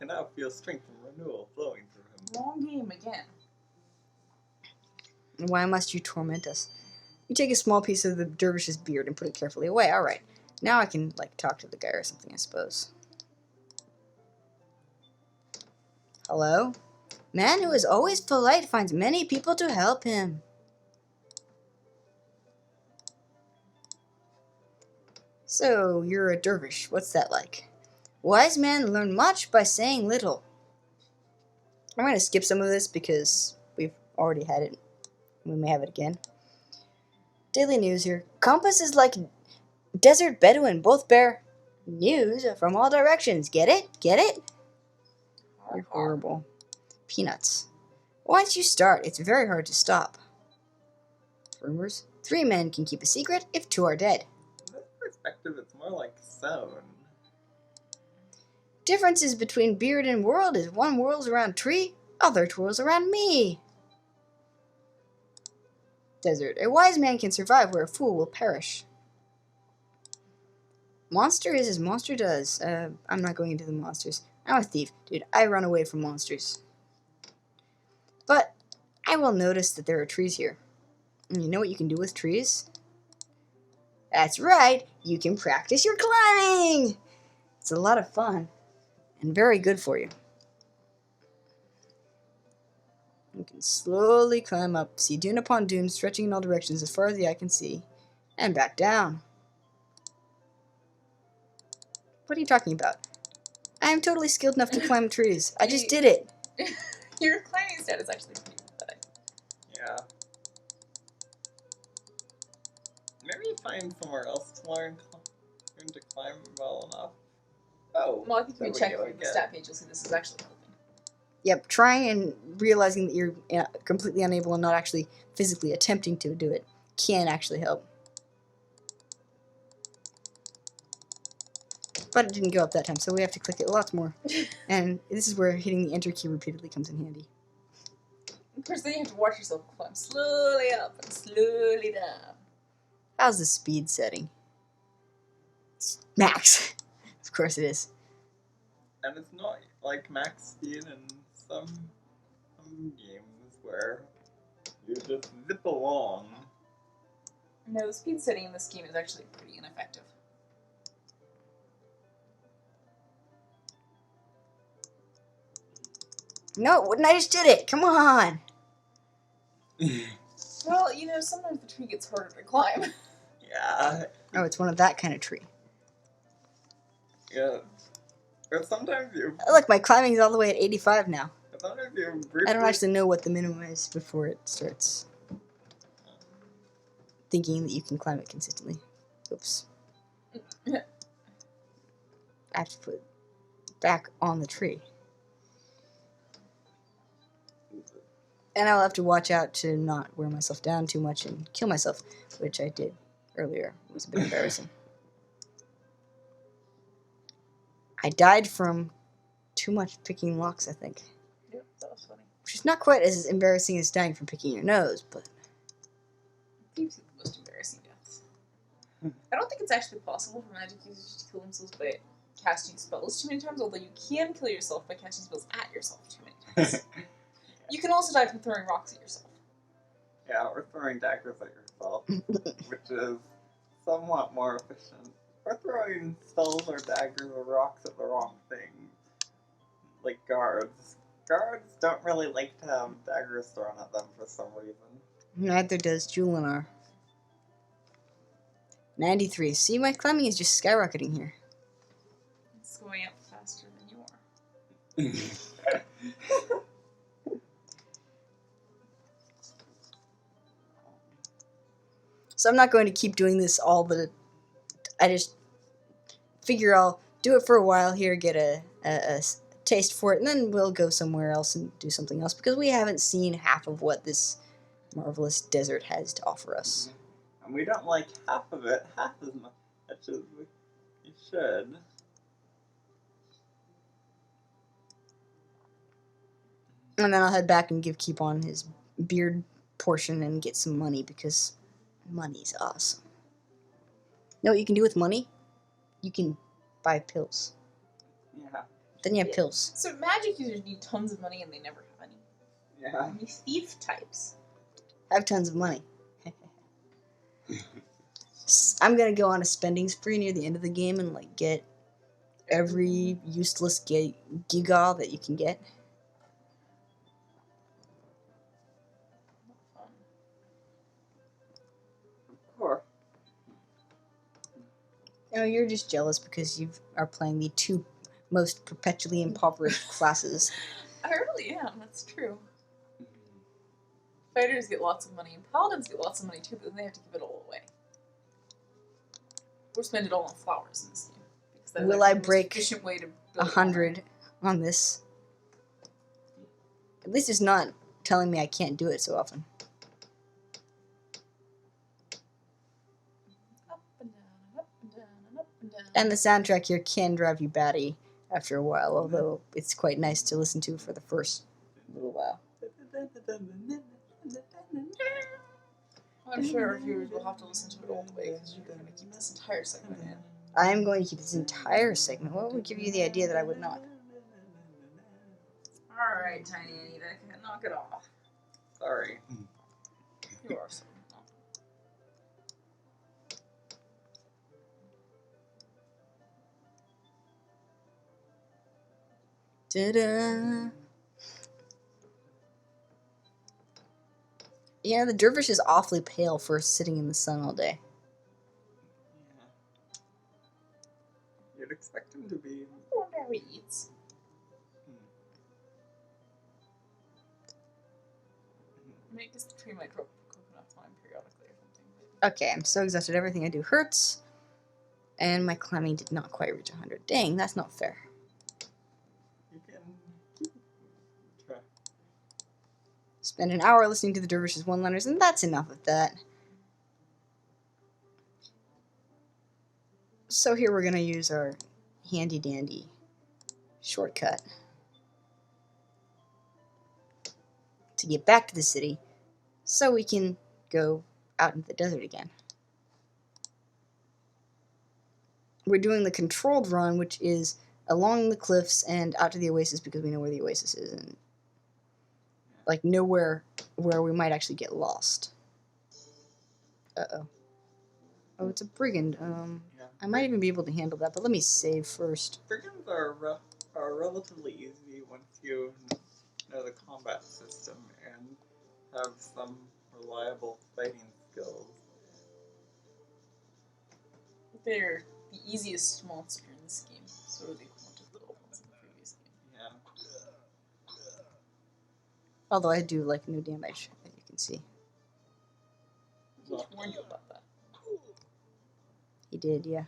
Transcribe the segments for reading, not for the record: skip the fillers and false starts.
can now feel strength and renewal flowing through him. Wrong game again. Why must you torment us? You take a small piece of the dervish's beard and put it carefully away. All right. Now I can, like, talk to the guy or something, I suppose. Hello? Man who is always polite finds many people to help him. So, you're a dervish. What's that like? Wise men learn much by saying little. I'm going to skip some of this because we've already had it. We may have it again. Daily news here. Compass is like desert Bedouin. Both bear news from all directions. Get it? Get it? You're horrible. Peanuts. Once you start, it's very hard to stop. Rumors. 3 men can keep a secret if 2 are dead. In this perspective, it's more like sewn. Differences between beard and world is one whirls around tree, other twirls around me. Desert. A wise man can survive where a fool will perish. Monster is as monster does. I'm not going into the monsters. I'm a thief. Dude, I run away from monsters. But I will notice that there are trees here. And you know what you can do with trees? That's right, you can practice your climbing! It's a lot of fun. And very good for you. You can slowly climb up, see dune upon dune, stretching in all directions as far as the eye can see, and back down. What are you talking about? I am totally skilled enough to climb trees. I just did it. Your climbing stat is actually pretty pathetic. Yeah. Maybe find somewhere else to learn to climb well enough. Oh. Well, I think if there you we check go the stat page, you'll see this is actually helping. Yep, trying and realizing that you're completely unable and not actually physically attempting to do it can actually help. But it didn't go up that time, so we have to click it lots more. And this is where hitting the enter key repeatedly comes in handy. Of course, then you have to watch yourself climb slowly up and slowly down. How's the speed setting? Max. Of course it is. And it's not like max speed in some games where you just zip along. No, the speed setting in this game is actually pretty ineffective. No, wouldn't I just did it? Come on. Well, you know, sometimes the tree gets harder to climb. Yeah. Oh, it's one of that kind of tree. Yeah. But sometimes you. Oh, look, my climbing is all the way at 85 now. Sometimes you I briefly. don't actually know what the minimum is before it starts thinking that you can climb it consistently. Oops. I have to put it back on the tree. And I'll have to watch out to not wear myself down too much and kill myself, which I did earlier. It was a bit embarrassing. I died from too much picking locks, I think. Yep, that was funny. Which is not quite as embarrassing as dying from picking your nose, but... Thieves are the most embarrassing deaths. I don't think it's actually possible for magic users to kill themselves by casting spells too many times, although you can kill yourself by casting spells at yourself too many times. You can also die from throwing rocks at yourself. Yeah, or throwing daggers at yourself, which is somewhat more efficient. Or throwing spells or daggers or rocks at the wrong thing. Like guards. Guards don't really like to have daggers thrown at them for some reason. Neither does Julinar. 93. See, my climbing is just skyrocketing here. It's going up faster than you are. So I'm not going to keep doing this all the... I just figure I'll do it for a while here, get a taste for it, and then we'll go somewhere else and do something else, because we haven't seen half of what this marvelous desert has to offer us. And we don't like half of it half as much as we should. And then I'll head back and give Keep on his beard portion and get some money, because money's awesome. You know what you can do with money? You can buy pills. Yeah. Then you have pills. So magic users need tons of money and they never have any. Yeah. Only thief types. I have tons of money. I'm gonna go on a spending spree near the end of the game and like get every useless giga that you can get. Of course. You know, you're just jealous because you are playing the two most perpetually impoverished classes. I really am, that's true. Fighters get lots of money, and paladins get lots of money too, but then they have to give it all away. Or spend it all on flowers in this game. Because that is Will I actually the most break efficient way to build 100 on this? At least it's not telling me I can't do it so often. Up and down, and up and down, and up and down. And the soundtrack here can drive you batty after a while, although it's quite nice to listen to for the first little while. I'm sure our viewers will have to listen to it all the way because you're going to keep this entire segment in. I am going to keep this entire segment. What would give you the idea that I would not? Alright, Tiny Anita, knock it off. Sorry. You are so Ta-da! Yeah, the dervish is awfully pale for sitting in the sun all day. Yeah. You'd expect him to be. I wonder how he eats. I mean, I guess the tree might drop coconut slime periodically or something. But... Okay, I'm so exhausted. Everything I do hurts. And my climbing did not quite reach 100. Dang, that's not fair. You can keep track. Spend an hour listening to the dervish's one-liners, and that's enough of that. So here we're going to use our handy-dandy shortcut to get back to the city so we can go out into the desert again. We're doing the controlled run, which is along the cliffs and out to the oasis because we know where the oasis is and like nowhere where we might actually get lost. Uh-oh. Oh, it's a brigand. Yeah. I might even be able to handle that, but let me save first. Brigands are relatively easy once you know the combat system and have some reliable fighting skills. They're the easiest monster in this game, so are the equivalent of the ones in the previous game. Yeah. Although I do like no damage, as you can see. I just warned you about that. He did, yeah.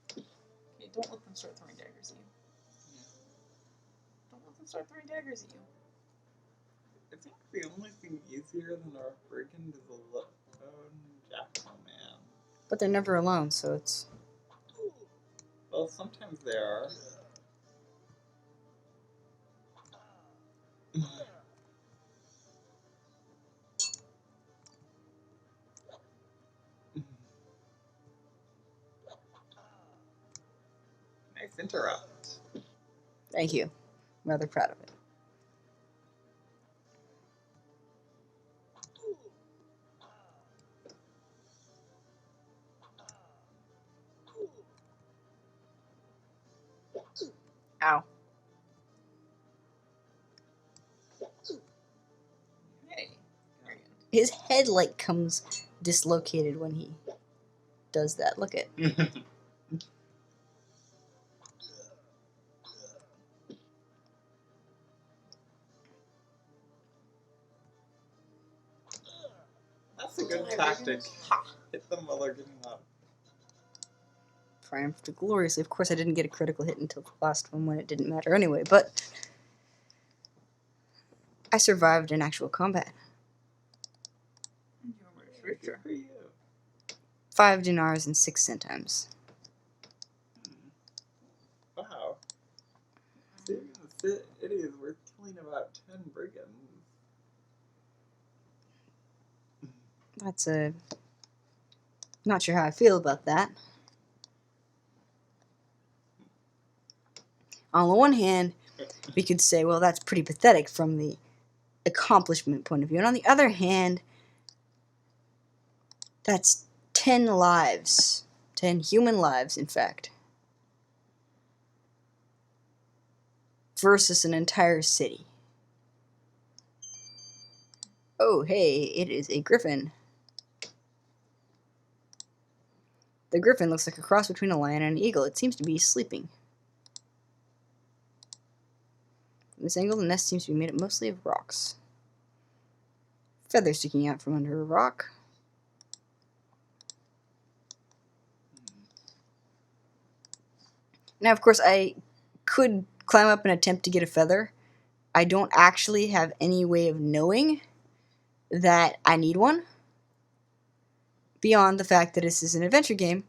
Okay, don't let them start throwing daggers at you. Yeah. Don't let them start throwing daggers at you. I think the only thing easier than our brigand is a lone jackal man. But they're never alone, so it's... Well, sometimes they are. Nice interrupt. Thank you. I'm rather proud of it. Ow. Hey. Very good. His head, like, comes dislocated when he does that. Look at... That's a good tactic. Ha! Hit them while they're getting up. Triumphed gloriously. Of course, I didn't get a critical hit until the last one when it didn't matter anyway, but... I survived in actual combat. You're much richer. Good for you. 5 dinars and 6 centimes. Wow. Saving the city is worth killing about 10 brigands. That's a... Not sure how I feel about that. On the one hand, we could say, well, that's pretty pathetic from the accomplishment point of view. And on the other hand, that's 10 lives. 10 human lives, in fact. Versus an entire city. Oh, hey, it is a griffin. The griffin looks like a cross between a lion and an eagle. It seems to be sleeping. From this angle, the nest seems to be made up mostly of rocks. Feathers sticking out from under a rock. Now, of course, I could climb up and attempt to get a feather. I don't actually have any way of knowing that I need one. Beyond the fact that this is an adventure game.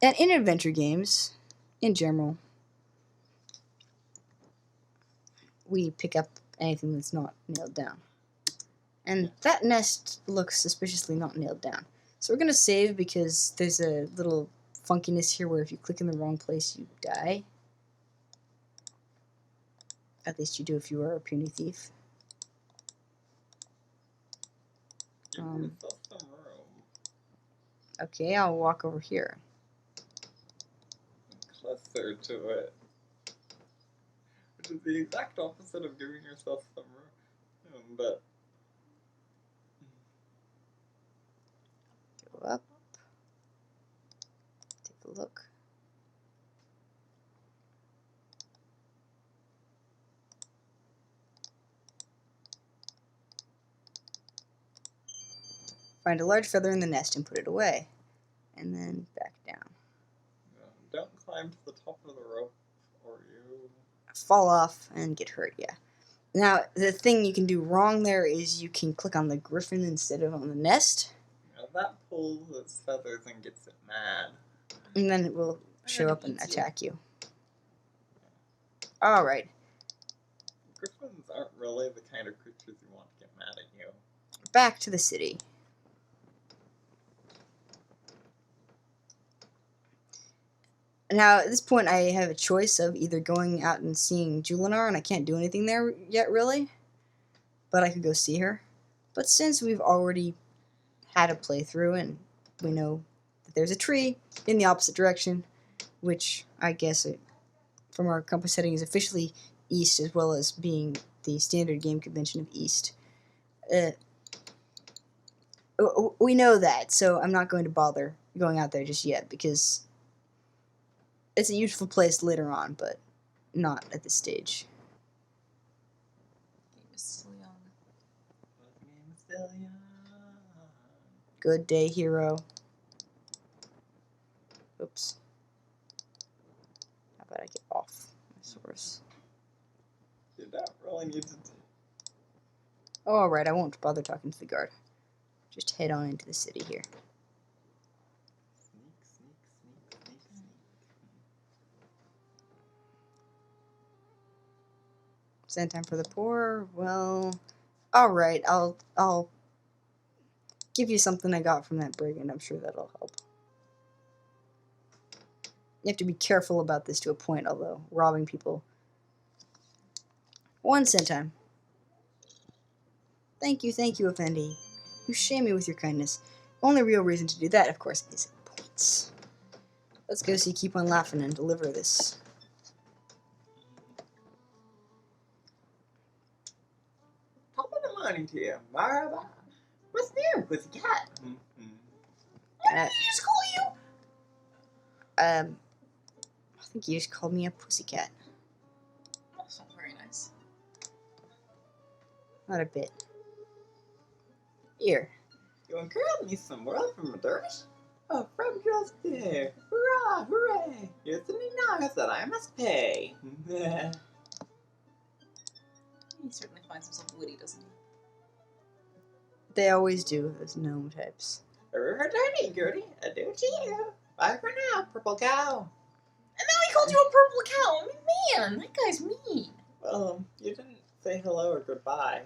And in adventure games, in general, we pick up anything that's not nailed down. And that nest looks suspiciously not nailed down. So we're going to save because there's a little funkiness here where if you click in the wrong place, you die. At least you do if you are a puny thief. Okay, I'll walk over here. Closer to it. Which is the exact opposite of giving yourself some room. But Go up. Take a look. Find a large feather in the nest and put it away. And then back down. don't climb to the top of the rope or you Fall off and get hurt, yeah. Now, the thing you can do wrong there is you can click on the griffin instead of on the nest. that pulls its feathers and gets it mad. And then it will show up and attack you. Alright. Griffins aren't really the kind of creatures you want to get mad at you. Back to the city. Now, at this point, I have a choice of either going out and seeing Julinar, and I can't do anything there yet, really. But I could go see her. But since we've already had a playthrough, and we know that there's a tree in the opposite direction, which I guess from our compass setting is officially east, as well as being the standard game convention of east. We know that, so I'm not going to bother going out there just yet, because it's a useful place later on, but not at this stage. Game is still young. The game is still young. Good day, hero. Oops. How about I get off my source? You don't really need to. Oh, alright, I won't bother talking to the guard. Just head on into the city here. Sneak. Send time for the poor? Well, alright, I'll give you something I got from that brigand. I'm sure that'll help. You have to be careful about this to a point, although robbing people. 1 cent time. Thank you, Effendi. You shame me with your kindness. Only real reason to do that, of course, is points. Let's go so you keep on laughing and deliver this. Top of the morning to you, Maraba. What's new, pussycat? What did he just call you? I think you just called me a pussycat. That's not very nice. Not a bit. Here. You want grab me some world from a dervish? Oh, from just there. Hurrah, hooray! Here's the dinars that I must pay. He certainly finds himself witty, doesn't he? They always do, those gnome types. Dirty, Gertie. Adieu to you. Bye for now, purple cow. And now he called you a purple cow. I mean, man, that guy's mean. Well, you didn't say hello or goodbye.